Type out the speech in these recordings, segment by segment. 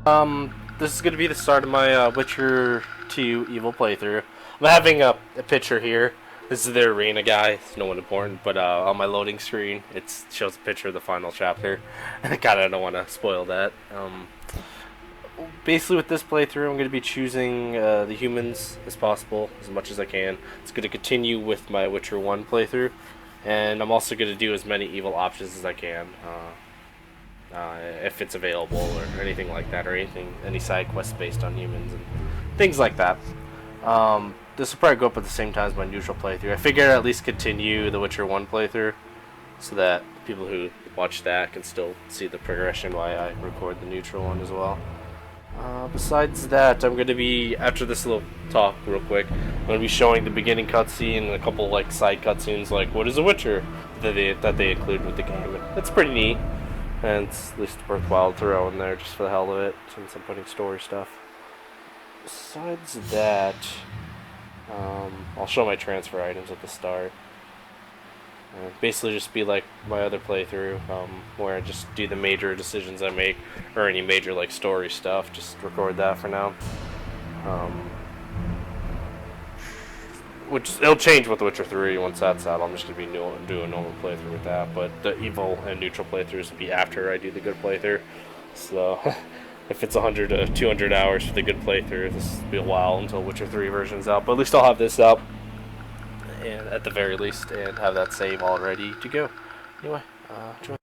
This is going to be the start of my Witcher 2 Evil playthrough. I'm having a picture here. This is the arena guy. It's no one important, but on my loading screen, it shows a picture of the final chapter. I kind of don't want to spoil that. Basically, with this playthrough, I'm going to be choosing the humans as possible, as much as I can. It's going to continue with my Witcher 1 playthrough, and I'm also going to do as many evil options as I can. If it's available or anything like that, or any side quests based on humans and things like that. This will probably go up at the same time as my neutral playthrough. I figured I'd at least continue the Witcher 1 playthrough so that people who watch that can still see the progression while I record the neutral one as well. Besides that, I'm going to be, after this little talk real quick, I'm going to be showing the beginning cutscene and a couple like side cutscenes like what is a Witcher that they include with the game. It's pretty neat. And it's at least worthwhile to throw in there just for the hell of it, since I'm putting story stuff. Besides that, I'll show my transfer items at the start. Basically just be like my other playthrough, where I just do the major decisions I make, or any major like story stuff, just record that for now. Which it'll change with The Witcher 3 once that's out. I'm just gonna be doing a normal playthrough with that, but the evil and neutral playthroughs will be after I do the good playthrough. So if it's 100 to 200 hours for the good playthrough, this will be a while until Witcher 3 version's out. But at least I'll have this out, and at the very least, and have that save all ready to go. Anyway, enjoy.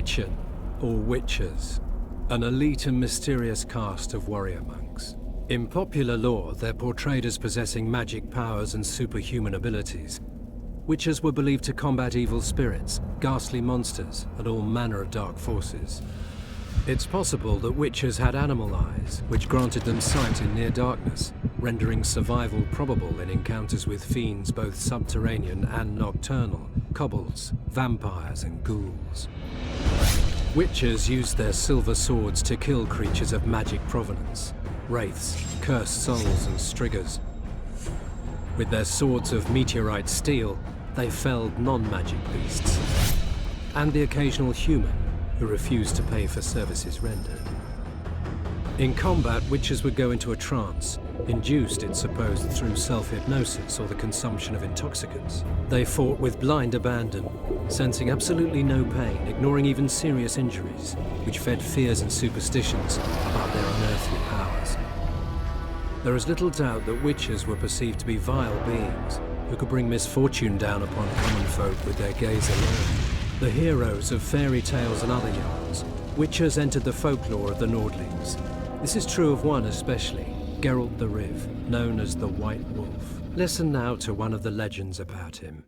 Witchen, or Witchers, an elite and mysterious caste of warrior monks. In popular lore, they're portrayed as possessing magic powers and superhuman abilities. Witchers were believed to combat evil spirits, ghastly monsters, and all manner of dark forces. It's possible that Witchers had animal eyes, which granted them sight in near darkness, rendering survival probable in encounters with fiends both subterranean and nocturnal, kobolds, vampires, and ghouls. Witchers used their silver swords to kill creatures of magic provenance, wraiths, cursed souls, and striggers. With their swords of meteorite steel, they felled non-magic beasts, and the occasional human who refused to pay for services rendered. In combat, Witchers would go into a trance, induced, it's supposed, through self-hypnosis or the consumption of intoxicants. They fought with blind abandon, sensing absolutely no pain, ignoring even serious injuries, which fed fears and superstitions about their unearthly powers. There is little doubt that Witchers were perceived to be vile beings who could bring misfortune down upon common folk with their gaze alone. The heroes of fairy tales and other yarns, Witchers entered the folklore of the Nordlings. This is true of one especially, Geralt the Riv, known as the White Wolf. Listen now to one of the legends about him.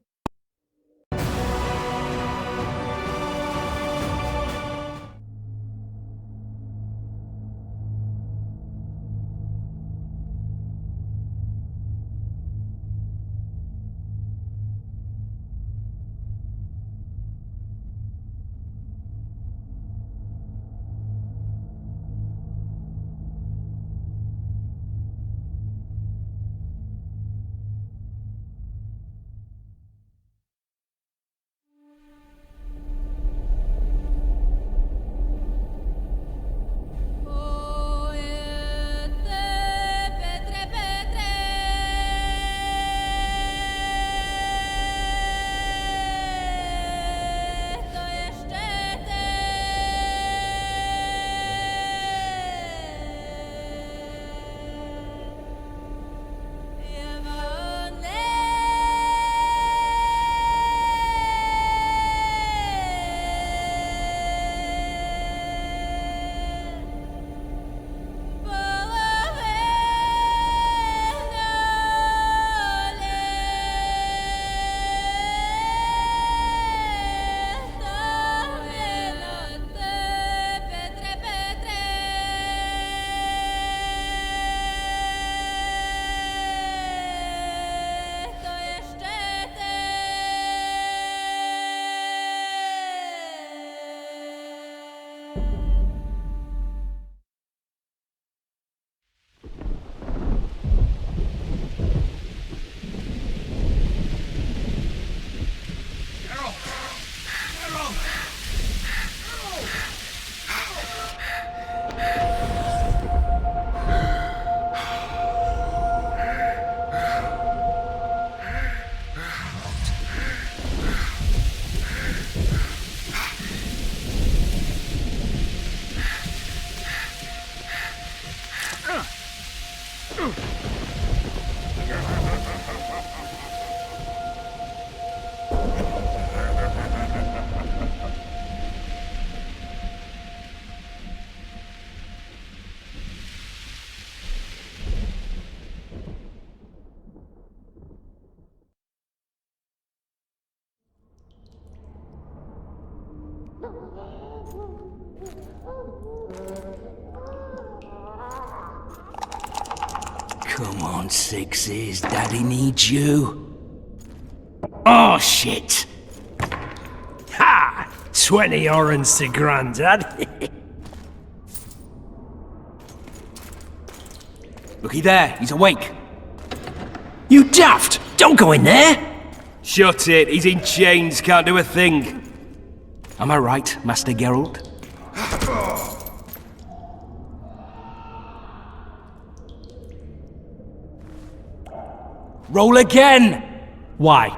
Come on, Sixes, Daddy needs you. Oh, shit! Ha! 20 orange to Grandad. Looky there, he's awake. You daft! Don't go in there! Shut it, he's in chains, can't do a thing. Am I right, Master Geralt? Roll again! Why?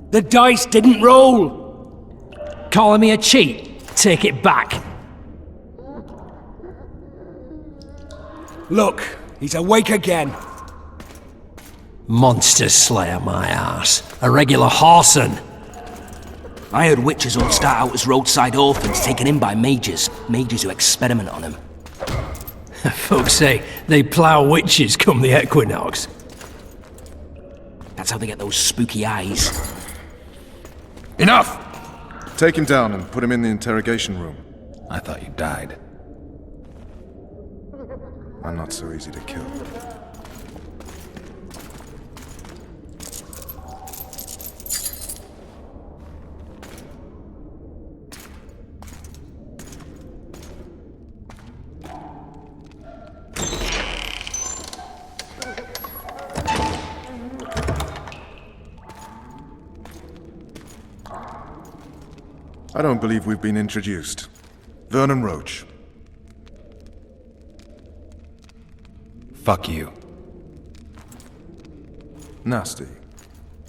The dice didn't roll! Calling me a cheat? Take it back. Look, he's awake again. Monster slayer, my ass. A regular horson. I heard witches all start out as roadside orphans taken in by mages. Mages who experiment on them. Folks say they plough witches come the equinox. That's how they get those spooky eyes. Enough! Take him down and put him in the interrogation room. I thought you died. I'm not so easy to kill. I don't believe we've been introduced. Vernon Roach. Fuck you. Nasty.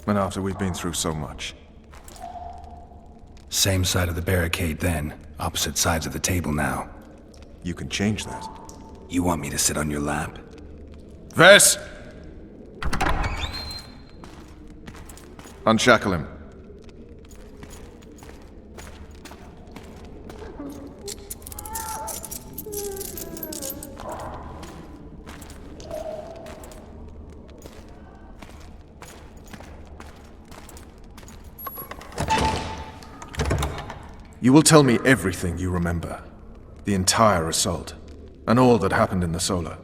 And after we've been through so much. Same side of the barricade then, opposite sides of the table now. You can change that. You want me to sit on your lap? Ves! Unshackle him. You will tell me everything you remember. The entire assault. And all that happened in the Solar.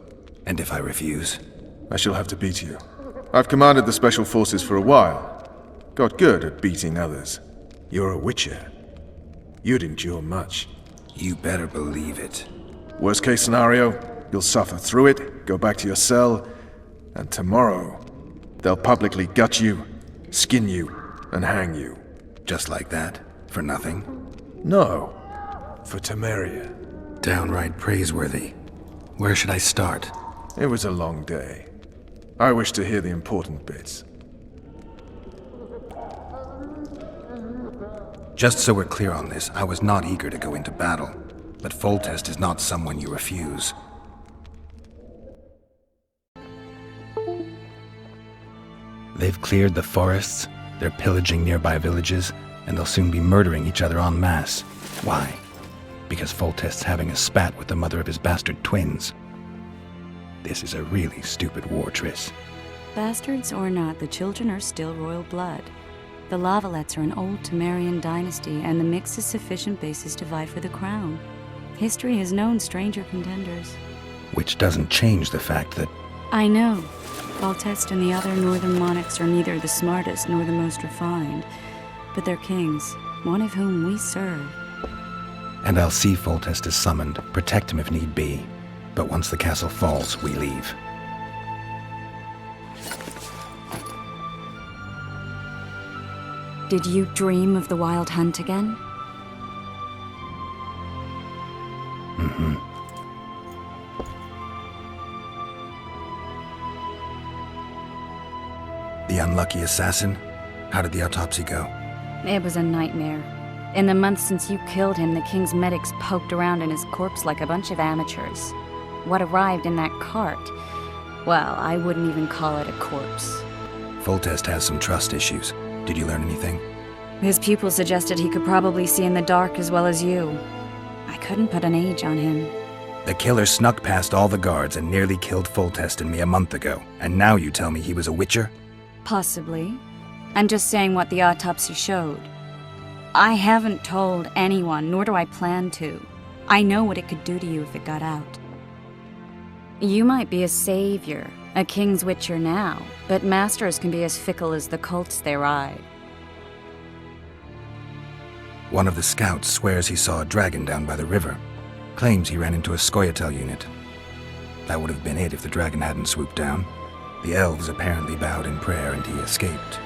And if I refuse? I shall have to beat you. I've commanded the Special Forces for a while. Got good at beating others. You're a Witcher. You'd endure much. You better believe it. Worst case scenario, you'll suffer through it, go back to your cell, and tomorrow, they'll publicly gut you, skin you, and hang you. Just like that? For nothing? No. For Temeria. Downright praiseworthy. Where should I start? It was a long day. I wish to hear the important bits. Just so we're clear on this, I was not eager to go into battle. But Foltest is not someone you refuse. They've cleared the forests, they're pillaging nearby villages, and they'll soon be murdering each other en masse. Why? Because Foltest's having a spat with the mother of his bastard twins. This is a really stupid war tryst. Bastards or not, the children are still royal blood. The La Valettes are an old Temerian dynasty, and the mix is sufficient basis to vie for the crown. History has known stranger contenders. Which doesn't change the fact that... I know. Foltest and the other northern monarchs are neither the smartest nor the most refined, but they're kings, one of whom we serve. And I'll see Foltest is summoned, protect him if need be. But once the castle falls, we leave. Did you dream of the Wild Hunt again? Mm-hmm. The unlucky assassin? How did the autopsy go? It was a nightmare. In the months since you killed him, the king's medics poked around in his corpse like a bunch of amateurs. What arrived in that cart? Well, I wouldn't even call it a corpse. Foltest has some trust issues. Did you learn anything? His pupil suggested he could probably see in the dark as well as you. I couldn't put an age on him. The killer snuck past all the guards and nearly killed Foltest and me a month ago. And now you tell me he was a witcher? Possibly. I'm just saying what the autopsy showed. I haven't told anyone, nor do I plan to. I know what it could do to you if it got out. You might be a savior, a king's witcher now, but masters can be as fickle as the cults they ride. One of the scouts swears he saw a dragon down by the river. Claims he ran into a Scoia'tael unit. That would have been it if the dragon hadn't swooped down. The elves apparently bowed in prayer and he escaped.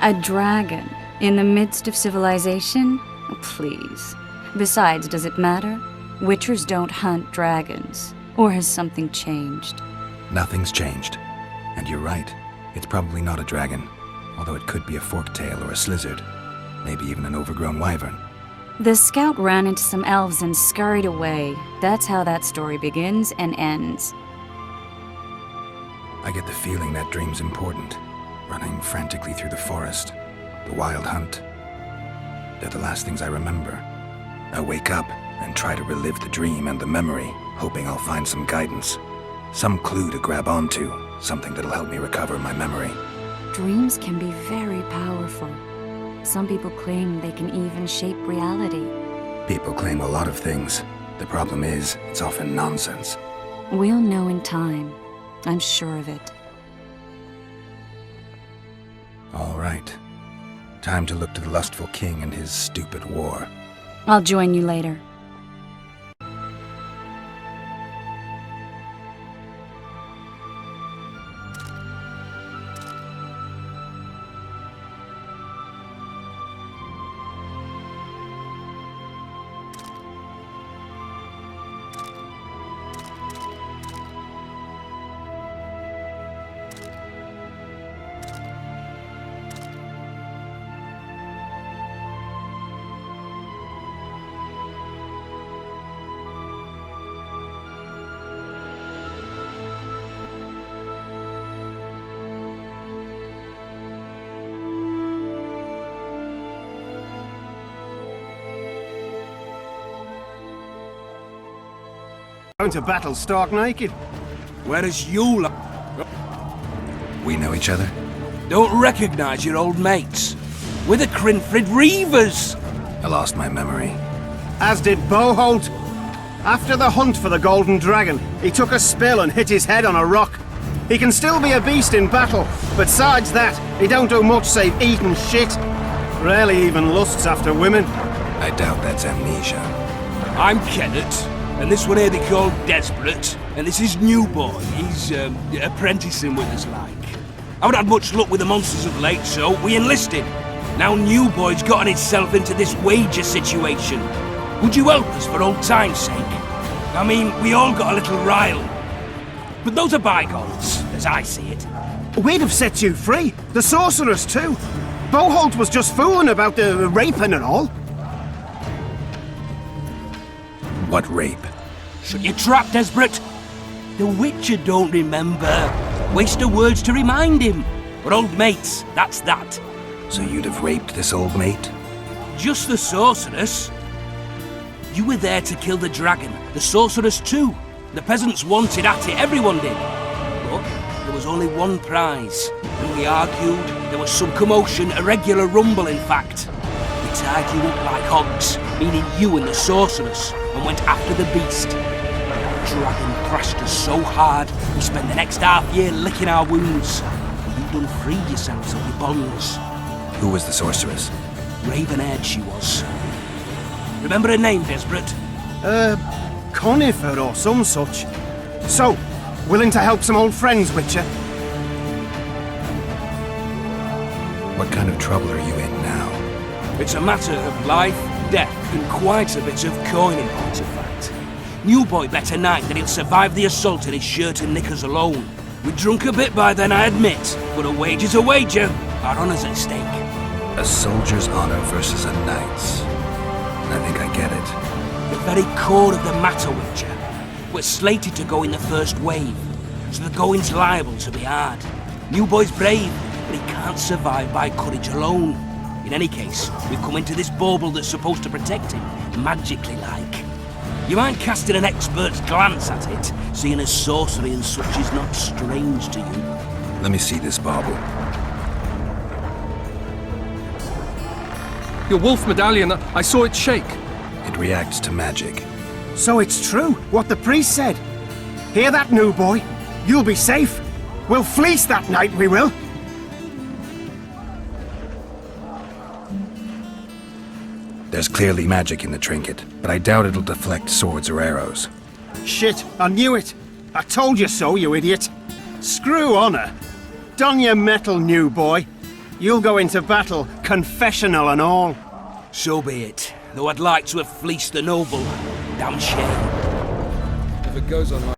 A dragon? In the midst of civilization? Oh, please. Besides, does it matter? Witchers don't hunt dragons. Or has something changed? Nothing's changed. And you're right. It's probably not a dragon. Although it could be a forktail or a slizzard. Maybe even an overgrown wyvern. The scout ran into some elves and scurried away. That's how that story begins and ends. I get the feeling that dream's important. Running frantically through the forest. The wild hunt. They're the last things I remember. I wake up and try to relive the dream and the memory, hoping I'll find some guidance. Some clue to grab onto, something that'll help me recover my memory. Dreams can be very powerful. Some people claim they can even shape reality. People claim a lot of things. The problem is, it's often nonsense. We'll know in time. I'm sure of it. All right. Time to look to the lustful king and his stupid war. I'll join you later. Going to battle stark naked. Whereas you We know each other? don't recognize your old mates. We're the Crimfred Reavers. I lost my memory. As did Boholt. After the hunt for the Golden Dragon, he took a spill and hit his head on a rock. He can still be a beast in battle, but besides that, he don't do much save eat and shit. Rarely even lusts after women. I doubt that's amnesia. I'm Kenneth, and this one here they call Desperate, and this is New Boy. He's apprenticing with us like. I haven't had much luck with the monsters of late, so we enlisted. Now New Boy's gotten himself into this wager situation. Would you help us for old time's sake? I mean, we all got a little riled. But those are bygones, as I see it. We'd have set you free. The sorceress too. Boholt was just fooling about the raping and all. What rape? Shut your trap, Desperate. The Witcher don't remember. Waste of words to remind him. We're old mates, that's that. So you'd have raped this old mate? Just the sorceress. You were there to kill the dragon, the sorceress too. The peasants wanted at it, everyone did. But there was only one prize. And we argued, there was some commotion, a regular rumble in fact. We tied you up like hogs, meaning you and the sorceress, and went after the beast. The dragon thrashed us so hard, we spent the next half-year licking our wounds. You done freed yourselves of your bonds. Who was the sorceress? Raven-haired she was. Remember her name, Desperate? Conifer or some such. So, willing to help some old friends, Witcher? What kind of trouble are you in now? It's a matter of life, death, and quite a bit of coin in point of fact. New Boy bet tonight that he'll survive the assault in his shirt and knickers alone. We drunk a bit by then, I admit, but a wager's a wager. Our honour's at stake. A soldier's honor versus a knight's. I think I get it. The very core of the matter, Witcher. We're slated to go in the first wave, so the going's liable to be hard. New Boy's brave, but he can't survive by courage alone. In any case, we've come into this bauble that's supposed to protect him, magically like. You mind casting an expert's glance at it, seeing as sorcery and such is not strange to you? Let me see this bauble. Your wolf medallion, I saw it shake. It reacts to magic. So it's true, what the priest said. Hear that, New Boy? You'll be safe. We'll fleece that night, we will. There's clearly magic in the trinket, but I doubt it'll deflect swords or arrows. Shit, I knew it. I told you so, you idiot. Screw honor. Don your metal, New Boy. You'll go into battle, confessional and all. So be it. Though I'd like to have fleeced the noble. Damn shame. If it goes on like